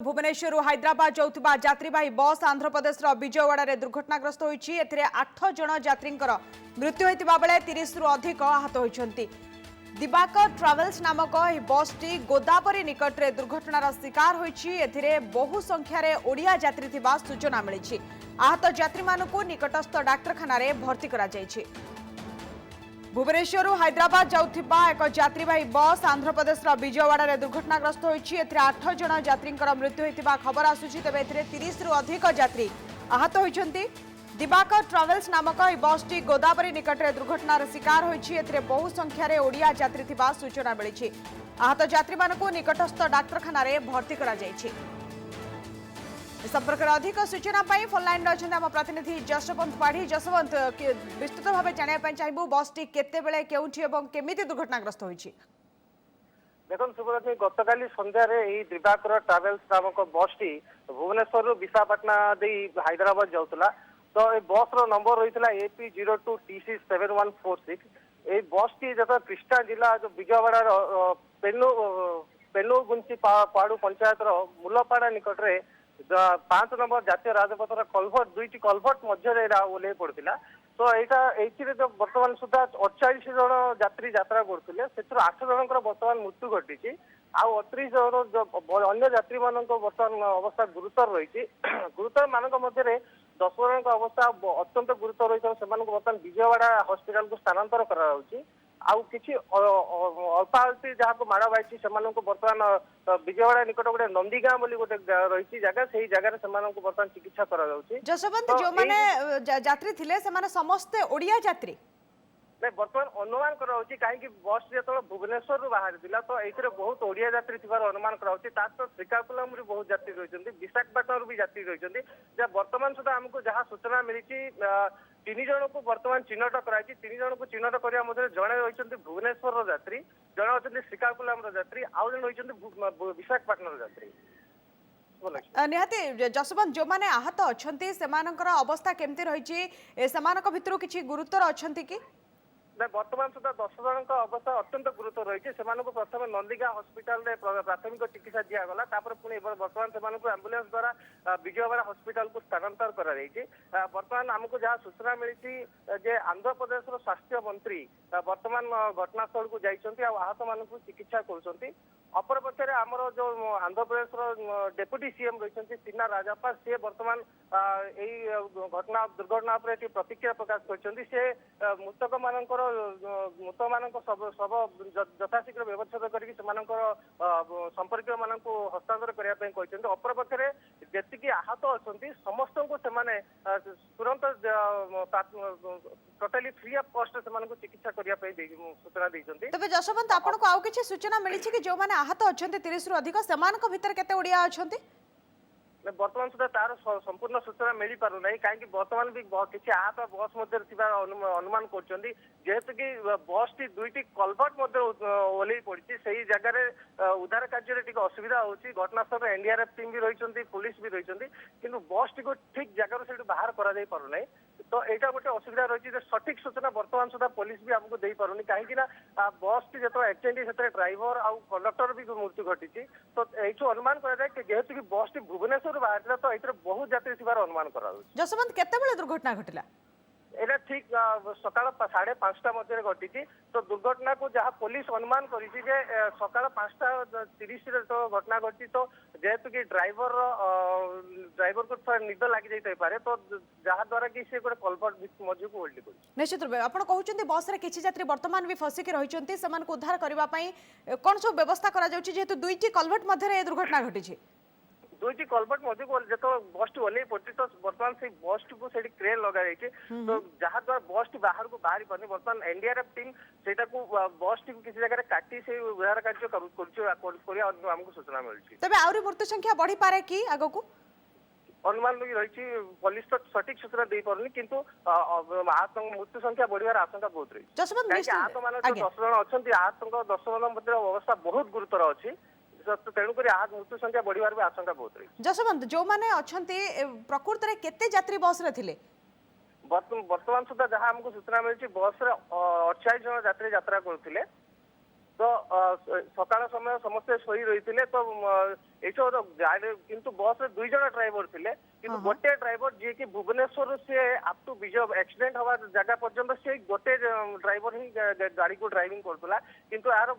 भुवनेश्वर हैदराबाद जाउथिबा यात्रीवाही बस आंध्र प्रदेश विजयवाड़ा दुर्घटनाग्रस्त होती। 8 जन यात्री मृत्यु होता बेले 30 रु अधिक आहत होती। दिवाकर ट्रावेल्स नामक यह बस टी गोदावरी निकट में दुर्घटनार शिकार होती। बहु संख्यार ओडिया यात्री थिबा सूचना मिली। आहत यात्री मानू निकटस्थ डाक्तखाना भर्ती करा जायछि। भुवनेश्वर हैदराबाद जाउथिबा एक यात्रीवाही बस आंध्र प्रदेश विजयवाड़ा दुर्घटनाग्रस्त होती। 8 जन यात्री मृत्यु होता खबर आसूची। तेज 30 रु अधिक यात्री आहत होती। दिवाकर ट्रावेल्स नामक यह बस टी गोदावरी निकट में दुर्घटनार शिकार होती। बहु संख्यार ओडिया यात्री थिबा सूचना मिली। आहत यात्री मानू निकटस्थ डाक्तखाना भर्ती करा जायछि। संपर्क अधिक सूचना फोन लाइन अच्छा प्रतिनिधि जसवंत पाढ़ी। जसवंत, विस्तृत भाव जानापी चाहबू बस टी केतेबेले केउठी एवं केमिति दुर्घटनाग्रस्त होईछि? देखो सुब्रत, गतकाली संध्यार दिवाकर ट्रावेल्स नामक बस टी भुवनेश्वर विशाखापाटना दे हैदराबाद जाऊला। तो ये बस नंबर रही AP02TC7146। ये बस टी जो कृष्णा जिला जो विजयवाड़ा पेनुगुंची पाड़ू पंचायत मूलपाड़ा निकट में 5 नंबर जातीय राजपथर कलभट दुईटी कलभट मध्य ओल्लै पड़ता। तो यहाँ जो बर्तमान सुधा 48 जन यात्री यात्रा करते 8 जन बर्तमान मृत्यु घटी। आउ 38 जन अन्य यात्री मान बर्तमान अवस्था गुरुतर रही। गुरुतर मान मध्य 10 जन अवस्था अत्यंत गुरुतर रही। बर्तमान विजयवाड़ा हॉस्पिटल को स्थानांतर करा आउ किसी अल्पाल्पी जहाँ माड़ बाई से बर्तमान विजयवाड़ा निकट गोटे नंदीगाँ गोटे रही जगह से जगह से बर्तमान चिकित्सा करा। जसवंत, जो माने यात्री थिले से समस्ते ओडिया यात्री नहीं बर्तमान अनुमान कराऊँगी कहीं बस जो भुवनेश्वर बाहर था। तो ये बहुत ओडिया यात्री थी अनुमान कराऊँगी। श्रीकाकुलम बहुत यात्री रही, विशाखापाटना भी यात्री रही। बर्तमान सुधा आमको जहाँ सूचना मिली 3 जन को बर्तमान चिन्हट कराई। 3 जन को चिन्हट करने मध्य जड़े रही भुवनेश्वर यात्री, जड़े अच्छा श्रीकाकुलम यात्री, आउ जन रही विशाखापाटना यात्री। निहाती जसवंत, जो माने आहत अच्छी से अवस्था केमती रही? भितर किसी गुरुतर अच्छा कि बर्तमान सुधा 10 जन अवस्था अत्यंत गुरुतर रही। प्रथम नंदीगाँ हॉस्पिटल प्राथमिक चिकित्सा दिगला। पुणी बर्तमान से आंबुलांस द्वारा विजयवाड़ा हॉस्पिटल को स्थानांतर करा। बर्तमान आमको जहाँ सूचना मिली आंध्र प्रदेश स्वास्थ्य मंत्री बर्तमान घटनास्थल को जाइए आहत मान चिकित्सा कर। अपर पक्षे आमर जो आंध्र प्रदेश डेप्यूटी सीएम रही सीना राजाप्पा, सी बर्तमान घटना दुर्घटना प्रतिक्रिया प्रकाश कर मृतक मान सब यथाशीघ्र व्यवस्थित करके संपर्क मान हस्तांतर करने। अपर पक्षे जी आहत अच्छा समस्त को तुरंत टोटाली फ्री ऑफ कॉस्ट से चिकित्सा करने सूचना देते। तबे जसवंत, आपको आउ किछि सूचना मिली कि जो माने आहत अच्छा 30 रु अधिक से भीतर केते ओडिया अच्छा? बर्तमान सुधा तार संपूर्ण सूचना मिल पार ना कहीं बर्तमान भी किसी आहत बस अनुमान करेतु कि बस टी दुईटी कलभट ओल्लै पड़ी से जगह उद्धार कार्य असुविधा होची। घटनास्थल एनडीआरएफ टीम भी रही, पुलिस भी रही, किंतु बस टी को ठीक जगह से बाहर करा पार ना। तो यहाँ गोटे असुविधा रही सठिक सूचना बर्तमान सुधा पुलिस भी आमको दे पारुनी कहीं बस टी जो एक्सीडेंट से ड्राइवर आउ कंडक्टर भी मृत्यु घटी। तो ये अनुमान कराए कि जेहेतु कि बस टी भुवनेश्वर बाहर तो ये बहुत यात्री थी अनुमान करा। जसवंत, केते दुर्घटना घटिला? एटा ठीक सकाल 5:30 मध्य घटी। तो दुर्घटना को जहाँ पुलिस अनुमान कर सकाल 5:30 तो घटना घटी। तो जेहेतु कि ड्राइवर को थोड़ा निद लगी जाए तो जहाँ द्वारा कि से गोटे कलभट मध्य को ओल्टी पड़ी। निश्चित रूप आप कहते बस रे किछि यात्री वर्तमान भी फसिकी रही उद्धार करने कौन सब व्यवस्था करा जाउछि जेहेतु दुईटी कलभट मध्य दुर्घटना घटी? दुईटी कलभट मध्य जो बस टी ओल्लै पड़ी तो बर्तमान से बस टी को क्रेन लगा। तो जहाँ द्वारा बस टी बाहर को बाहरी पानी बर्तमान एनडीआरएफ टीम से बस टी को किसी जगह काटी से उद्धार कार्य आमको सूचना मिली। तबे आउरी मृत्यु संख्या बढ़ी पारे कि आगो को अनुमान रही? पुलिस तो सठिक सूचना दे पारुनी किंतु आहत मृत्यु संख्या बढ़ियार आशंका बहुत रही। आहत मान 10 जन अच्छा आहत 10 जन मध्य अवस्था बहुत गुरुतर अच्छी। तेणुक आहत मृत्यु संख्या बढ़ियार भी आशंका बहुत रही। जसवंत, जो माने अच्छंती प्रकृत रे केते यात्री बस रे थिले? बर्तमान सुधा जहाँ आमको सूचना मिली बस 48 जन यात्री यात्रा करते। तो सकाल समय समस्ते शोई रही। तो ଏସବୁ କିନ୍ତୁ ବସ୍ ରେ 2 ଜଣ ଡ୍ରାଇଭର ଥିଲେ କିନ୍ତୁ ଗୋଟେ ଡ୍ରାଇଭର ଯିଏ କି ଭୁବନେଶ୍ୱରରୁ ସେ ଅପ୍ ଟୁ ବିଜୟ ଆକ୍ସିଡେଣ୍ଟ ହବା ଜାଗା ପର୍ଯ୍ୟନ୍ତ ସେ ଗୋଟେ ଡ୍ରାଇଭର ହିଁ ଗାଡିକୁ ଡ୍ରାଇଭିଂ କରୁଥିଲା କିନ୍ତୁ ଏହାର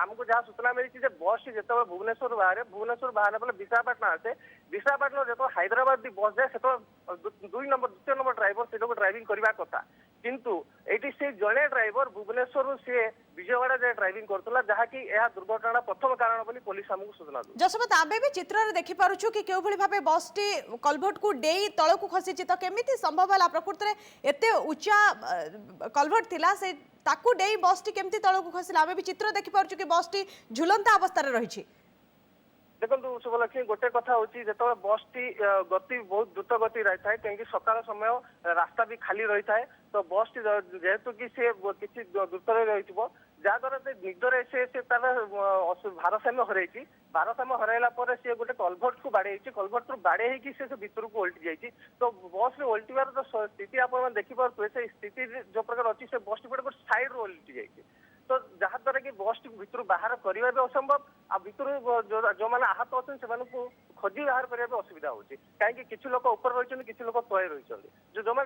ଆମକୁ ଯାହା ସୂଚନା ମିଳିଛି ଯେ ବସ୍ ଟି ଯେତେବେଳେ ଭୁବନେଶ୍ୱର ବାହାରେ ବୋଲେ ବିଶାଖାପାଟଣା ଆସେ ବିଶାଖାପାଟଣା ଯେତେବେଳେ ହାଇଦ୍ରାବାଦ ବସ୍ ଯାଏ ସେତେବେଳେ ଦ୍ୱିତୀୟ ନମ୍ବର ଡ୍ରାଇଭର ସେଟାକୁ ଡ୍ରାଇଭିଂ କରିବା କଥା କିନ୍ତୁ ଏଇଠି ସେ ଜଣେ ଡ୍ରାଇଭର ଭୁବନେଶ୍ୱରରୁ ସେ ବିଜୟୱାଡା ଯାଏ ଡ୍ରାଇଭିଂ କରୁଥିଲା ଯାହାକି ଏହା ଦୁର୍ଘଟଣା ପ୍ରଥମ କାରଣ ବୋଲି ପୋଲିସ ଆମକୁ ସୂଚନା ଦେଉଛି। ଯଶୋବନ୍ତ ଆମେ ବି ଚିତ୍ରରେ ଦେଖିପାରୁଛୁ କି କେଉଁଭଳି ଭାବେ ବସ୍ଟି କଲଭର୍ଟକୁ ଡେଇ ତଳକୁ ଖସିଛି ତ କେମିତି ସମ୍ଭବ ହେଲା ପ୍ରକୃତରେ ଏତେ ଉଚ୍ଚା କଲଭର୍ଟ ଥିଲା ସେ ତାକୁ ଡେଇ ବସ୍ଟି କେମିତି ତଳକୁ ଖସିଲା ଆମେ ବି ଚିତ୍ର ଦେଖିପାରୁଛୁ କି ବସ୍ଟି ଝୁଲନ୍ତା ଅବସ୍ଥାରେ ରହିଛି। ଦେଖନ୍ତୁ ଶୁଭଲକ୍ଷ୍ମୀ ଗୋଟେ କଥା ହଉଛି ଯେତେବେଳେ ବସ୍ ଟି ଗତି ବହୁତ ଦ୍ରୁତ ଗତି ରହିଥାଏ କାହିଁକି ସକାଳ ସମୟ ରାସ୍ତା ବି ଖାଲି ରହିଥାଏ ତ ବସ୍ ଟି ଯେହେତୁ କି ସେ କିଛି ଦ୍ରୁତରେ ରହିଥିବ ଯାହାଦ୍ୱାରା ସେ ନିଦରେ ସେ ତାର ଭାରସାମ୍ୟ ହରେଇଛି ଭାରସାମ୍ୟ ହରାଇଲା ପରେ ସେ ଗୋଟେ କଲଭର୍ଟକୁ ବାଡେଇଛି କଲଭର୍ଟରୁ ବାଡେଇ ହେଇକି ସେ ଭିତରକୁ ଓଲଟି ଯାଇଛି ତ ବସ୍ ରେ ଓଲଟିବାର ସ୍ଥିତି ଆପଣମାନେ ଦେଖିପାରୁଥିବେ ସେ ସ୍ଥିତି ଯୋଉ ପ୍ରକାର ଅଛି ସେ ବସ୍ ଟି ଗୋଟେ ସାଇଡରୁ ଓଲଟି ଯାଇଛି ତ ଯାହାଦ୍ୱାରା କି ବସ୍ ଟି ଭିତରୁ ବାହାର କରିବା ବି ଅସମ୍ଭବ ଆଉ ଭିତରୁ ଯୋଉମାନେ ଆହତ ଅଛନ୍ତି ସେମାନଙ୍କୁ ଖୋଜି ବାହାର କରିବା ବି ଅସୁବିଧା ହଉଛି କାହିଁକି କିଛି ଲୋକ ଉପରେ ରହିଛନ୍ତି କିଛି ଲୋକ ତଳେ ରହିଛନ୍ତି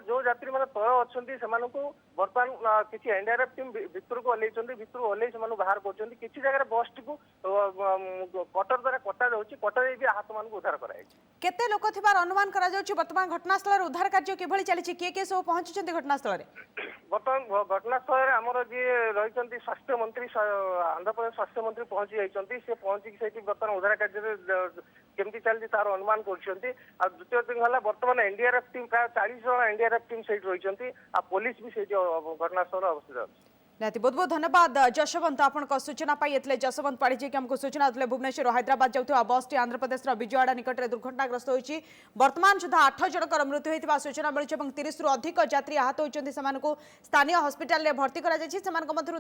ଯୋଉ ଯାତ୍ରୀ ମାନେ ତଳେ ଅଛନ୍ତି ସେମାନଙ୍କୁ ବର୍ତ୍ତମାନ କିଛି ଏନଡିଆରଏଫ ଟିମ୍ ଭିତରକୁ ଓହ୍ଲେଇଛନ୍ତି ଭିତରୁ ଓହ୍ଲେଇ ସେମାନଙ୍କୁ ବାହାର କରୁଛନ୍ତି କିଛି ଜାଗାରେ ବସ୍ ଟିକୁ କଟର ଦ୍ୱାରା କଟା ଯାଉଛି କଟାରେ ବି ଆହତ ମାନଙ୍କୁ ଉଦ୍ଧାର କରାଯାଇଛି। କେତେ ଲୋକ ଥିବାର ଅନୁମାନ କରାଯାଉଛି ବର୍ତ୍ତମାନ ଘଟଣାସ୍ଥଳରେ ଉଦ୍ଧାର କାର୍ଯ୍ୟ କିଭଳି ଚାଲିଛି କିଏ କିଏ ସବୁ ପହଞ୍ଚିଛନ୍ତି ଘଟଣାସ୍ଥଳରେ ବର୍ତ୍ତମାନ ଘଟଣାସ୍ଥଳରେ ଆମର ଯିଏ ରହିଛନ୍ତି ସ୍ୱାସ୍ଥ୍ୟମନ୍ତ୍ରୀ ଆନ୍ଧ୍ରପ୍ରଦେଶ ସ୍ୱାସ୍ଥ୍ୟମନ୍ତ୍ରୀ ପହଞ୍ଚି ଯାଇଛନ୍ତି ସେ ପହଞ୍ଚିକି ସେଇଠି ବର୍ତ୍ତମାନ ଉଦ୍ଧାର କାର୍ଯ୍ୟରେ କେମିତି ଚାଲିଛି ତାର ଅନୁମାନ କରୁଛନ୍ତି ଆଉ ଦ୍ୱିତୀୟ ଦିନ ହେଲା ବର୍ତ୍ତମାନ ଏନଡିଆରଏଫ ଟିମ୍ ପ୍ରାୟ 40 ଜଣ ଏନଡିଆରଏଫ ଟିମ୍ ସେଇଠି ରହିଛନ୍ତି ଆଉ ପୋଲିସ ବି ସେଇଠି ଘଟଣାସ୍ଥଳରେ ଅବସ୍ଥିତ ଅଛି। निहाती बहुत बहुत धन्यवाद जशवंत आपण सूचना पाई जशवंत पाड़ी जी आमको सूचना देते भुवनेश्वर हैदराबाद जाऊँ बस टी आंध्र प्रदेश विजयवाड़ा निकट में दुर्घटनाग्रस्त होती वर्तमान सुधा 8 जनकर मृत्यु होता सूचना मिली 30 रु अधिक यात्री आहत होती स्थानीय हस्पिटाल में भर्ती कर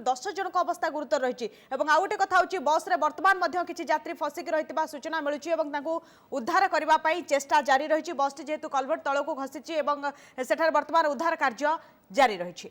10 जन अवस्था गुरुतर रही आउ गोटे कथा हूँ बस वर्तमान किसी यात्री फसिक रही सूचना मिलूँ उद्धार करने चेष्टा जारी रही बस टी जेहेतु कलभर्ट तलू खसी वर्तमान उद्धार कार्य जारी रही।